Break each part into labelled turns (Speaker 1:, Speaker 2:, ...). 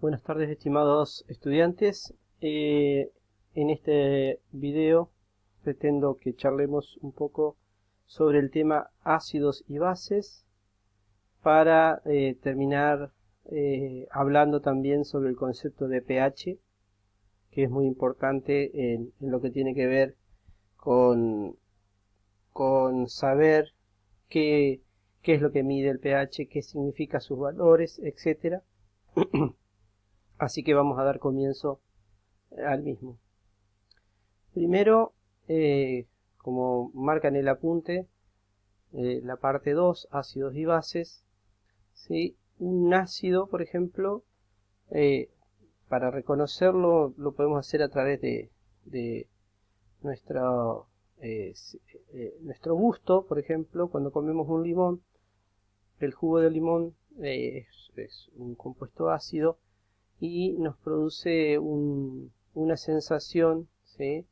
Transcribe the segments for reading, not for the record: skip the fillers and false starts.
Speaker 1: Buenas tardes, estimados estudiantes. En este video pretendo que charlemos un poco sobre el tema ácidos y bases para terminar hablando también sobre el concepto de pH, que es muy importante en lo que tiene que ver con, con saber qué es lo que mide el pH, qué significa sus valores, etcétera. Así que vamos a dar comienzo al mismo. Primero, como marca en el apunte, la parte 2, ácidos y bases. ¿Sí? Un ácido, por ejemplo, eh, para reconocerlo lo podemos hacer a través de nuestro, nuestro gusto. Por ejemplo, cuando comemos un limón, el jugo de limón es un compuesto ácido y nos produce una sensación, ¿sí?,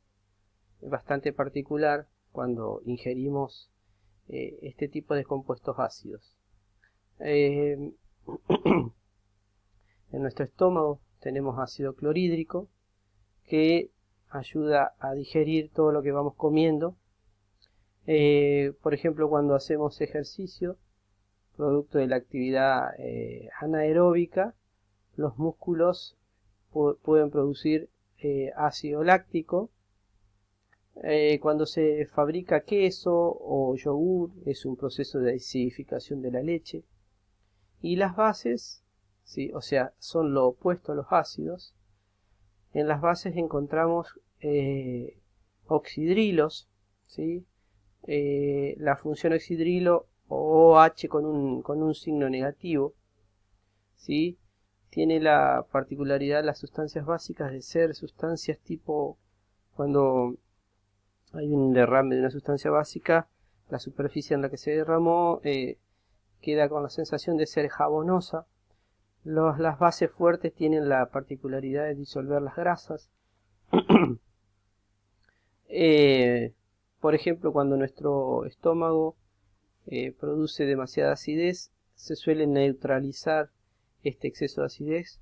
Speaker 1: bastante particular cuando ingerimos este tipo de compuestos ácidos. En nuestro estómago tenemos ácido clorhídrico que ayuda a digerir todo lo que vamos comiendo. Por ejemplo, cuando hacemos ejercicio, producto de la actividad anaeróbica, los músculos pueden producir ácido láctico. Cuando se fabrica queso o yogur es un proceso de acidificación de la leche. Y las bases, ¿sí?, o sea, son lo opuesto a los ácidos. En las bases encontramos oxidrilos, ¿sí? La función oxidrilo o OH con un signo negativo, ¿sí?, tiene la particularidad, las sustancias básicas, de ser sustancias tipo, cuando hay un derrame de una sustancia básica, la superficie en la que se derramó queda con la sensación de ser jabonosa. Las bases fuertes tienen la particularidad de disolver las grasas. Por ejemplo, cuando nuestro estómago produce demasiada acidez, se suele neutralizar este exceso de acidez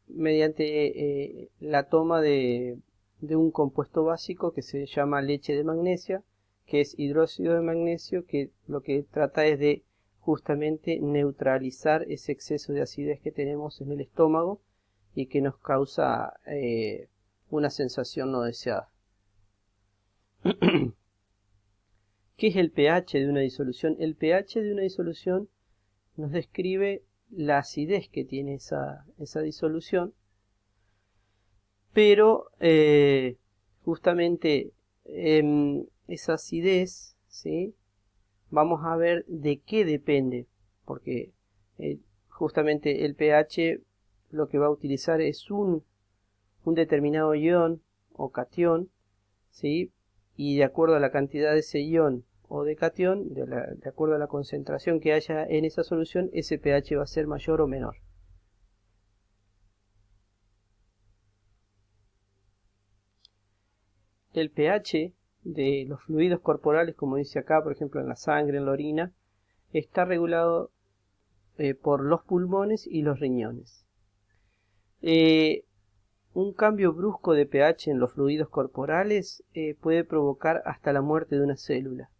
Speaker 1: mediante la toma de un compuesto básico que se llama leche de magnesia, que es hidróxido de magnesio, que lo que trata es de justamente neutralizar ese exceso de acidez que tenemos en el estómago y que nos causa una sensación no deseada. ¿Qué es el pH de una disolución? El pH de una disolución nos describe la acidez que tiene esa disolución, pero justamente esa acidez, ¿sí?, vamos a ver de qué depende, porque justamente el pH lo que va a utilizar es un determinado ion o catión, ¿sí?, y de acuerdo a la cantidad de ese ion o de catión, de acuerdo a la concentración que haya en esa solución, ese pH va a ser mayor o menor. El pH de los fluidos corporales, como dice acá, por ejemplo en la sangre, en la orina, está regulado por los pulmones y los riñones. Un cambio brusco de pH en los fluidos corporales puede provocar hasta la muerte de una célula.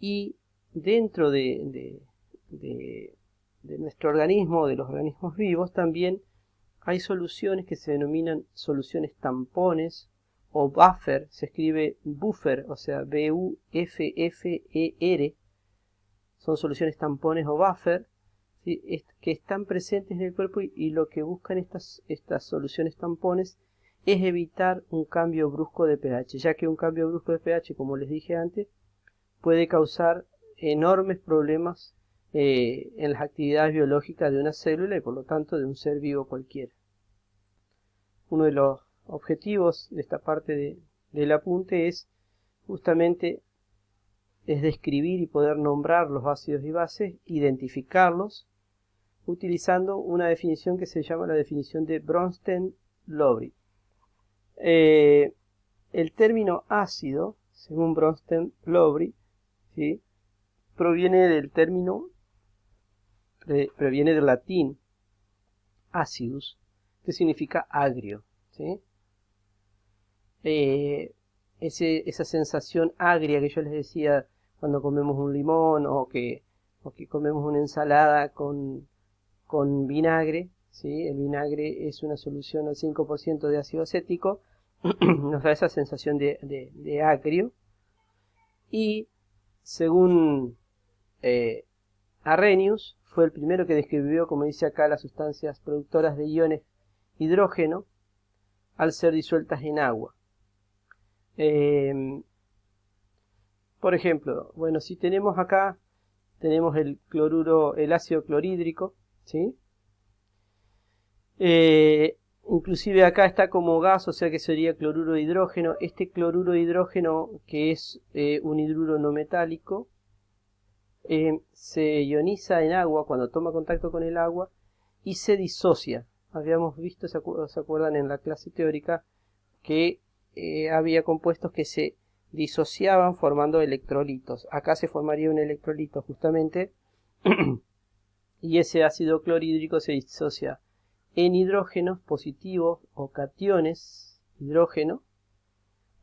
Speaker 1: Y dentro de nuestro organismo, de los organismos vivos, también hay soluciones que se denominan soluciones tampones o buffer. Se escribe buffer, o sea, B-U-F-F-E-R. Son soluciones tampones o buffer, ¿sí?, que están presentes en el cuerpo y lo que buscan estas soluciones tampones es evitar un cambio brusco de pH, ya que un cambio brusco de pH, como les dije antes, puede causar enormes problemas en las actividades biológicas de una célula y por lo tanto de un ser vivo cualquiera. Uno de los objetivos de esta parte del apunte es justamente describir y poder nombrar los ácidos y bases, identificarlos, utilizando una definición que se llama la definición de Bronsted-Lowry. El término ácido, según Bronsted-Lowry, ¿sí?, proviene del latín acidus, que significa agrio, ¿sí? Esa sensación agria que yo les decía cuando comemos un limón o que comemos una ensalada con vinagre, ¿sí? El vinagre es una solución al 5% de ácido acético, nos da esa sensación de agrio. Y según Arrhenius, fue el primero que describió, como dice acá, las sustancias productoras de iones hidrógeno al ser disueltas en agua. Por ejemplo, bueno, si tenemos acá, tenemos el ácido clorhídrico, ¿sí? Inclusive acá está como gas, o sea que sería cloruro de hidrógeno. Este cloruro de hidrógeno, que es un hidruro no metálico, se ioniza en agua cuando toma contacto con el agua y se disocia. Habíamos visto, ¿se acuerdan en la clase teórica? Que había compuestos que se disociaban formando electrolitos. Acá se formaría un electrolito justamente y ese ácido clorhídrico se disocia en hidrógenos positivos o cationes hidrógeno,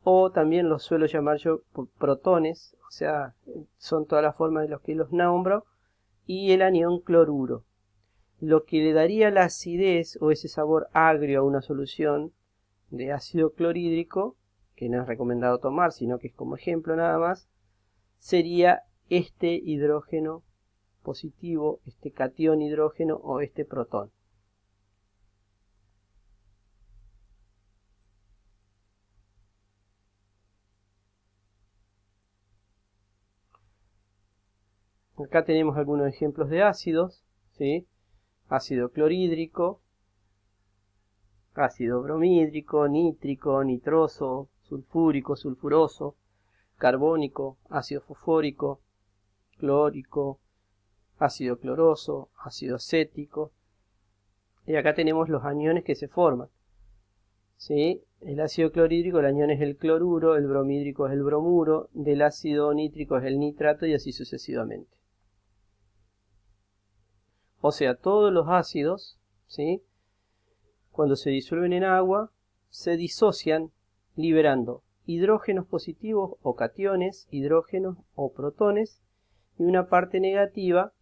Speaker 1: o también los suelo llamar yo protones, o sea, son todas las formas de los que los nombro, y el anión cloruro. Lo que le daría la acidez o ese sabor agrio a una solución de ácido clorhídrico, que no es recomendado tomar, sino que es como ejemplo nada más, sería este hidrógeno positivo, este catión hidrógeno o este protón. Acá tenemos algunos ejemplos de ácidos, ¿sí? Ácido clorhídrico, ácido bromídrico, nítrico, nitroso, sulfúrico, sulfuroso, carbónico, ácido fosfórico, clórico, ácido cloroso, ácido acético. Y acá tenemos los aniones que se forman, ¿sí? El ácido clorhídrico, el anión es el cloruro, el bromídrico es el bromuro, del ácido nítrico es el nitrato y así sucesivamente. O sea, todos los ácidos, ¿sí? Cuando se disuelven en agua, se disocian liberando hidrógenos positivos o cationes, hidrógenos o protones, y una parte negativa,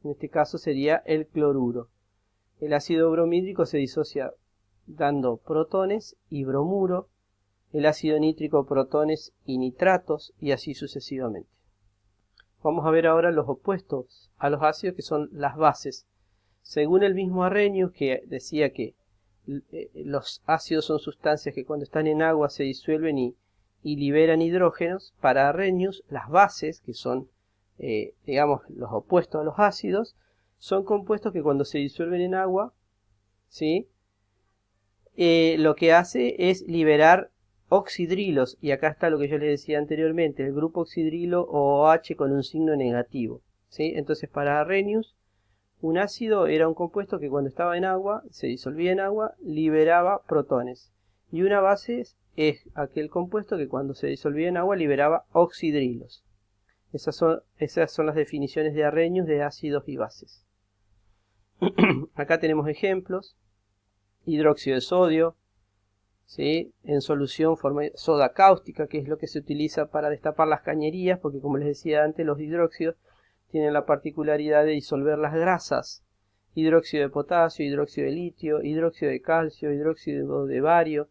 Speaker 1: en este caso sería el cloruro. El ácido bromídrico se disocia dando protones y bromuro, el ácido nítrico protones y nitratos, y así sucesivamente. Vamos a ver ahora los opuestos a los ácidos, que son las bases. Según el mismo Arrhenius, que decía que los ácidos son sustancias que cuando están en agua se disuelven y liberan hidrógenos, para Arrhenius las bases, que son digamos los opuestos a los ácidos, son compuestos que cuando se disuelven en agua, ¿sí? Lo que hace es liberar oxidrilos, y acá está lo que yo les decía anteriormente, el grupo oxidrilo o OH con un signo negativo, ¿sí? Entonces para Arrhenius, un ácido era un compuesto que cuando estaba en agua, se disolvía en agua, liberaba protones. Y una base es aquel compuesto que cuando se disolvía en agua liberaba oxidrilos. Esas son las definiciones de Arrhenius de ácidos y bases. Acá tenemos ejemplos. Hidróxido de sodio, ¿sí? En solución forma soda cáustica, que es lo que se utiliza para destapar las cañerías, porque como les decía antes, los hidróxidos tienen la particularidad de disolver las grasas. Hidróxido de potasio, hidróxido de litio, hidróxido de calcio, hidróxido de bario,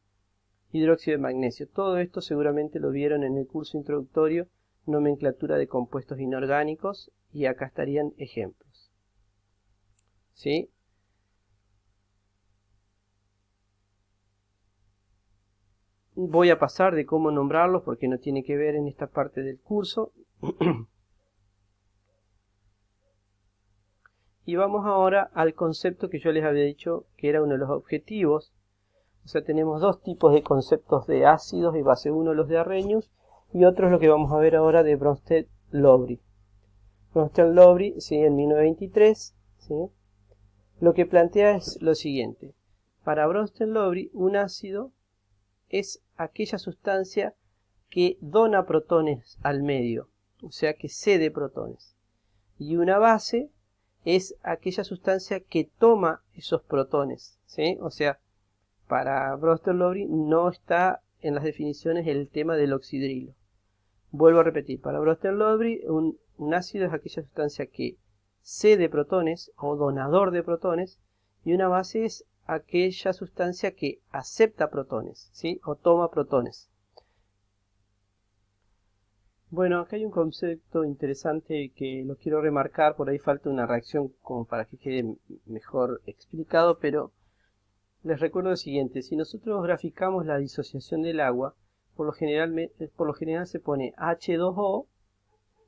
Speaker 1: hidróxido de magnesio. Todo esto seguramente lo vieron en el curso introductorio, nomenclatura de compuestos inorgánicos, y acá estarían ejemplos. ¿Sí? Voy a pasar de cómo nombrarlos porque no tiene que ver en esta parte del curso. Y vamos ahora al concepto que yo les había dicho que era uno de los objetivos. O sea, tenemos dos tipos de conceptos de ácidos y base. Uno los de Arrhenius y otro es lo que vamos a ver ahora de Bronsted-Lowry. Bronsted-Lowry, ¿sí? En 1923, ¿sí? Lo que plantea es lo siguiente. Para Bronsted-Lowry, un ácido es aquella sustancia que dona protones al medio, o sea que cede protones. Y una base es aquella sustancia que toma esos protones, ¿sí? O sea, para Brewster-Lowry no está en las definiciones el tema del oxidrilo. Vuelvo a repetir, para Brewster-Lowry un ácido es aquella sustancia que cede protones o donador de protones, y una base es aquella sustancia que acepta protones, ¿sí? O toma protones. Bueno, acá hay un concepto interesante que lo quiero remarcar, por ahí falta una reacción como para que quede mejor explicado, pero les recuerdo lo siguiente: si nosotros graficamos la disociación del agua, por lo general se pone H2O,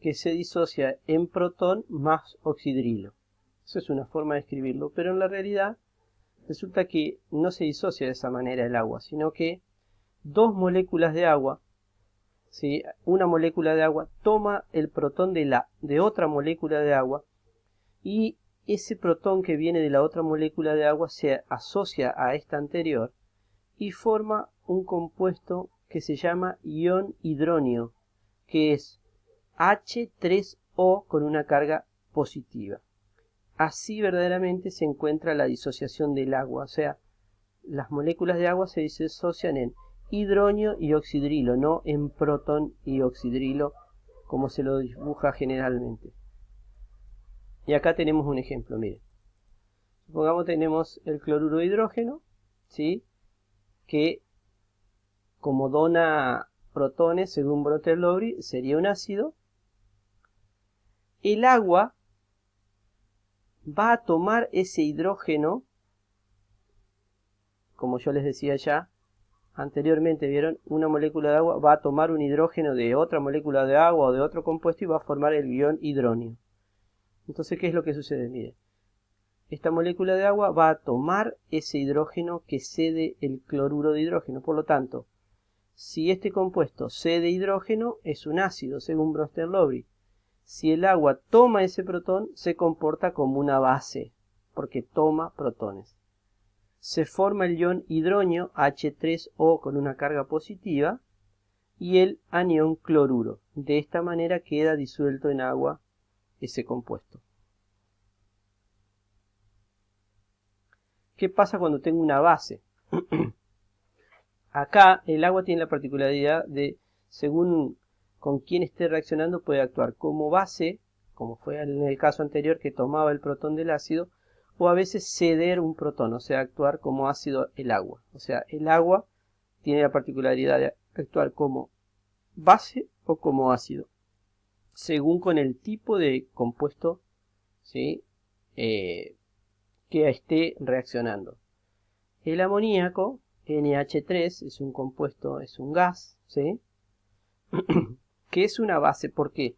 Speaker 1: que se disocia en protón más oxidrilo. Eso es una forma de escribirlo, pero en la realidad resulta que no se disocia de esa manera el agua, sino que dos moléculas de agua, ¿sí? Una molécula de agua toma el protón de otra molécula de agua, y ese protón que viene de la otra molécula de agua se asocia a esta anterior y forma un compuesto que se llama ion hidronio, que es H3O con una carga positiva. Así verdaderamente se encuentra la disociación del agua, o sea, las moléculas de agua se disocian en hidronio y oxidrilo, no en protón y oxidrilo como se lo dibuja generalmente. Y acá tenemos un ejemplo, miren. Supongamos tenemos el cloruro de hidrógeno, ¿sí? Que como dona protones según Brewster-Lowry sería un ácido. El agua va a tomar ese hidrógeno, como yo les decía ya anteriormente, ¿vieron? Una molécula de agua va a tomar un hidrógeno de otra molécula de agua o de otro compuesto y va a formar el ion hidronio. Entonces, ¿qué es lo que sucede? Miren, esta molécula de agua va a tomar ese hidrógeno que cede el cloruro de hidrógeno. Por lo tanto, si este compuesto cede hidrógeno, es un ácido, según Brewster-Lowry. Si el agua toma ese protón, se comporta como una base, porque toma protones. Se forma el ion hidronio, H3O con una carga positiva, y el anión cloruro. De esta manera queda disuelto en agua ese compuesto. ¿Qué pasa cuando tengo una base? Acá el agua tiene la particularidad de, según con quién esté reaccionando, puede actuar como base, como fue en el caso anterior que tomaba el protón del ácido, o a veces ceder un protón, o sea, actuar como ácido el agua. O sea, el agua tiene la particularidad de actuar como base o como ácido, según con el tipo de compuesto, ¿sí? Que esté reaccionando. El amoníaco, NH3, es un compuesto, es un gas, ¿sí? Que es una base. ¿Por qué?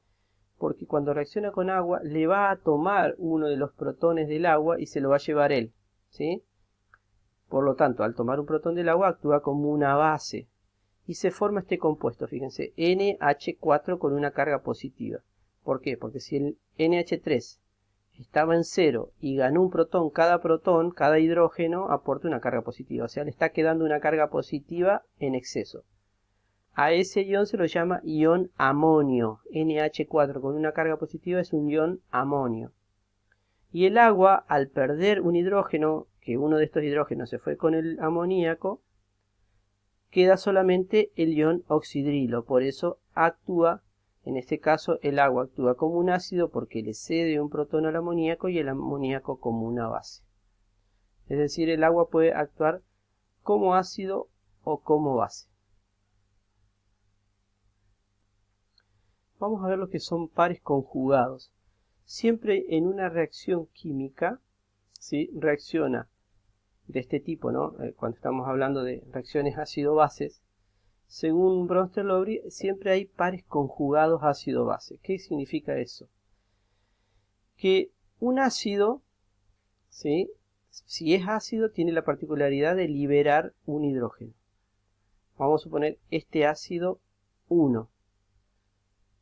Speaker 1: Porque cuando reacciona con agua le va a tomar uno de los protones del agua y se lo va a llevar él, ¿sí? Por lo tanto, al tomar un protón del agua actúa como una base y se forma este compuesto, fíjense, NH4 con una carga positiva. ¿Por qué? Porque si el NH3 estaba en cero y ganó un protón, cada hidrógeno aporta una carga positiva, o sea, le está quedando una carga positiva en exceso. A ese ion se lo llama ion amonio. NH4 con una carga positiva es un ion amonio. Y el agua, al perder un hidrógeno, que uno de estos hidrógenos se fue con el amoníaco, queda solamente el ion oxidrilo. Por eso actúa, en este caso el agua actúa como un ácido porque le cede un protón al amoníaco y el amoníaco como una base. Es decir, el agua puede actuar como ácido o como base. Vamos a ver lo que son pares conjugados. Siempre en una reacción química, ¿sí? Reacciona de este tipo, ¿no? Cuando estamos hablando de reacciones ácido-bases, según Brewster-Lowry, siempre hay pares conjugados ácido-base. ¿Qué significa eso? Que un ácido, ¿sí? Si es ácido, tiene la particularidad de liberar un hidrógeno. Vamos a suponer este ácido 1.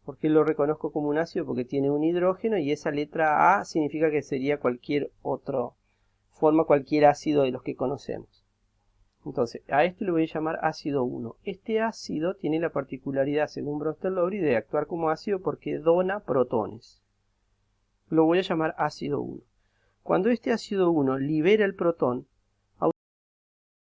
Speaker 1: ¿Por qué lo reconozco como un ácido? Porque tiene un hidrógeno y esa letra A significa que sería cualquier ácido de los que conocemos. Entonces, a este le voy a llamar ácido 1. Este ácido tiene la particularidad, según Brewster-Lowry, de actuar como ácido porque dona protones. Lo voy a llamar ácido 1. Cuando este ácido 1 libera el protón,